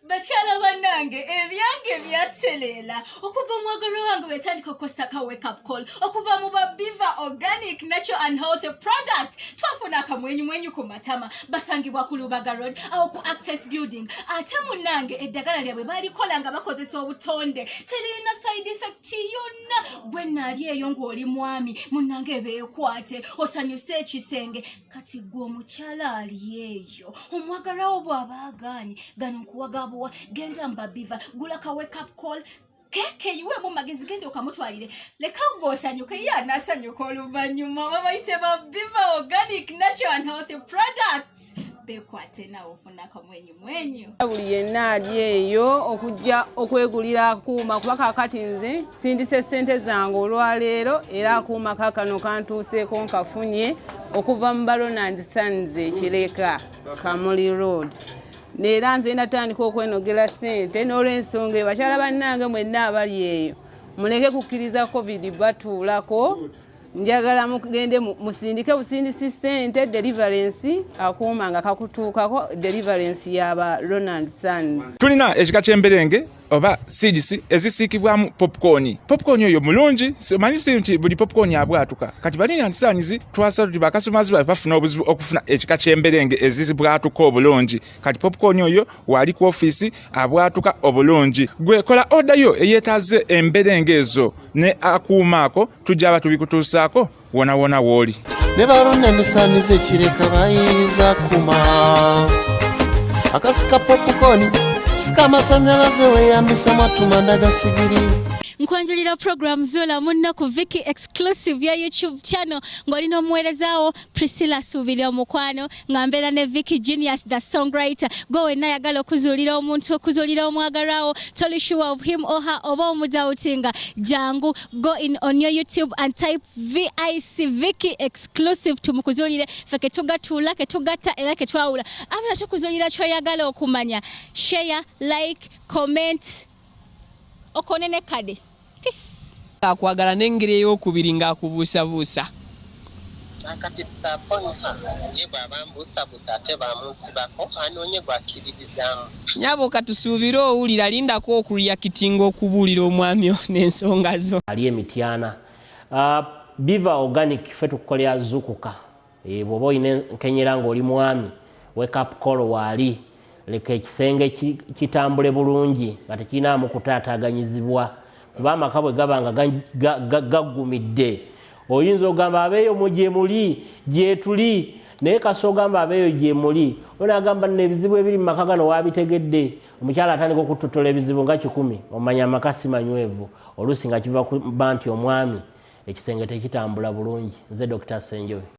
Bakyala bannange ebyange byatselela okuva mu mwagalo wange wetandika okukosa ka wake up call okuva mu Biva organic natural and healthy product twafuna akamwenyu ku matama basangibwa ku Lubaga Road awo ku Access Building ate munnange eddagala lyabwe balikola nga bakozesa obutonde terina side effect yonna gwe nali eyo ng'oli mwami munnange beekwate osanyuse ekisenge kati gwe omukyala ali eyo omwagalawo bw'abaagaanyi gano nkuwaga genda mba Biva gula ka wake up call keke iwe mu magezi gende okamutwalire leka ngosanyuke yanasanyuka oluvannyuma babayise ba Biva organic natural and healthy products bekwate nawe ofuna kamwenyu buli yenna ali eyo okujja okwegulira akuuma kuba kakati nze sindise ssente zange olwaleero era akuuma kakano kantuuseeko nkafunye okuva mu Ronald Sons Kireka Kamuli Road Neera nze natandika okwenogera ssente n'olw'ensonga bakyala bannange mwenna abali eyo muleke kukkiriza covid batuulako njagala mugende musindike busindisi ssente deliverance akuuma nga kakutuukako deliverance y'aba Ronald Sons tulina ekika ky'emberenge oba seeds ezisiikibwamu popcorn oyo mulungi manyisi nti buli popcorn abwatuka kati balina ntisaanyizi twasala tuti bakasumazi babe bafuna obuzibu okufuna ekika ky'emberenge ezizibwatuka obulungi kati popcorn oyo wali ku office abwatuka obulungi gwe kola order yo eyeetaaze emberenge ezo ne akuumaako tujja batubikutuusaako wona wooli ne Ronald Sons Kireka bayinza kuma akasika popcorn Sika masanyalaze weyambisa matumanda gasigiri nkwanjulira program zola munna ku Viki exclusive ya YouTube channel ngolino muwerezawo Priscilla Subili omukwano ngambera ne Viki Genius the songwriter go wenna yagala okuzulira omuntu okuzulira omwagarawo totally sure of him or her oba omudautinga jangu go in on your YouTube and type VIC Viki exclusive tumukuzulire feke tugatula ke tugata era ke twawula abala tukuzulira kyo yagala okumanya share like comment okonene kade akwagala n'engeri ey'okubiri ng'akubuusabuusa akati sapona yebwa bambuusabuusa ate bamusibako anoonye gwakiririzaamu nyabo katusuubire owulira lindako okuliyakitinga okubuulira omwami n'ensonga zo ali emityana biva organic ffe tukukolera zukuka bw'oba olina nkenyera ng'oli mwami wake up call waali leka ekisenge kitambule bulungi nga tekirinaamu kutaataaganyizibwa kuba amaka bwe gaba nga gaggumidde oyinza ogamba abeeyo mu gye muli gye tuli naye kasi ogamba abeeyo gye muli onaagamba n'ebizibu ebiri mu maka gano waabitegedde omukyala atandika okututola ebizibu nga 100 omanya amaka si manywevu oluusi nga kiva ku bba nti omwami ekisenge tekitambula bulungi nze Dr. Senjobe.